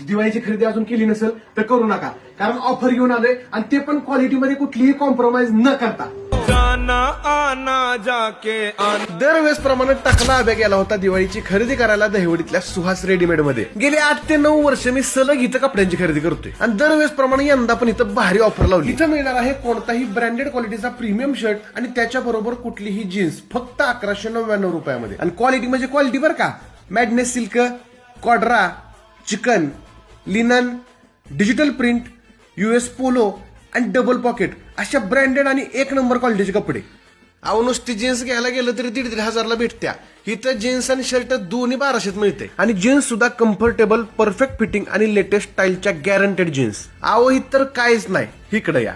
दिवाळीची खरेदी अजून केली नसेल तर करू नका, कारण ऑफर घेऊन आलोय आणि ते पण क्वालिटीमध्ये कुठलीही कॉम्प्रोमाइज न करता. दरवेळेस प्रमाणे टकला आब्या गेला होता दिवाळीची खरेदी करायला दहिवडीतल्या सुहास रेडीमेड मध्ये. गेले 8 ते 9 वर्ष मी सलग इथं कपड्यांची खरेदी करतोय आणि दरवेळेस प्रमाणे यंदा पण इथं भारी ऑफर लावली. इथं मिळणार आहे कोणताही ब्रँडेड क्वालिटीचा प्रीमियम शर्ट आणि त्याच्याबरोबर कुठलीही जीन्स फक्त 1199 रुपयामध्ये. आणि क्वालिटी म्हणजे क्वालिटी बरं का. मॅडनेस सिल्क, कॉड्रा, chikan, linen, digital print, US polo आणि डबल पॉकेट अशा ब्रँडेड आणि 1 नंबर क्वालिटीचे कपडे. अहो नुसती जीन्स घ्यायला गेलं तरी 1,500 हजारला भेटत्या. इथं जीन्स आणि शर्ट दोन्ही 1200 मिळते आणि जीन्स सुद्धा कम्फर्टेबल, परफेक्ट फिटिंग आणि लेटेस्ट स्टाईलच्या गॅरंटेड जीन्स. अहो इतर काहीच नाही, इकडे या.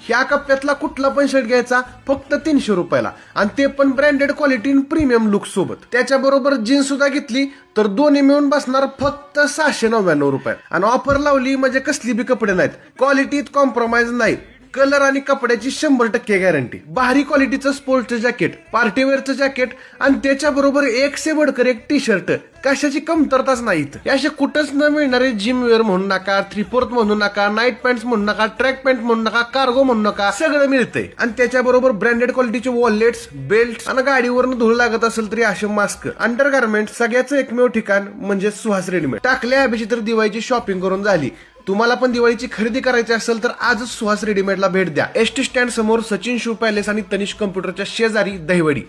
ह्या कप्प्यातला कुठला पण शर्ट घ्यायचा फक्त 300 रुपयाला आणि ते पण ब्रँडेड क्वालिटी प्रीमियम लुक सोबत. त्याच्याबरोबर जीन्स सुद्धा घेतली तर दोन्ही मिळून बसणार फक्त 699 रुपये. आणि ऑफर लावली म्हणजे कसली बी कपडे नाहीत, क्वालिटीत कॉम्प्रोमाइज नाही, कलर आणि कपड्याची 100% गॅरंटी. भारी क्वालिटीचं स्पोर्ट्सचं जॅकेट, पार्टीवेअरचं जॅकेट आणि त्याच्याबरोबर एक से बडकर एक टी शर्ट, कशाची कमतरताच नाही. असे कुठंच न मिळणारे जिम वेअर म्हणू नका, 3/4 म्हणू नका, नाईट पॅन्ट म्हणू नका, ट्रॅक पॅन्ट म्हणू नका, कार्गो म्हणू नका, सगळं मिळतंय. आणि त्याच्याबरोबर ब्रँडेड क्वालिटीचे वॉलेट्स, बेल्ट आणि गाडीवरून धूळ लागत असेल तरी असे मास्क, अंडरगार्मेंट सगळ्याचं एकमेव ठिकाण म्हणजे सुहास रेडीमेड. टाकल्या अभिची तर दिवाळीची शॉपिंग करून झाली. तुम्हाला पण दिवाळीची खरेदी करायची असेल तर आजच सुहास रेडीमेडला भेट द्या. एसटी स्टँड समोर, सचिन शू पॅलेस आणि तनिष कम्प्युटरच्या शेजारी, दहिवडी.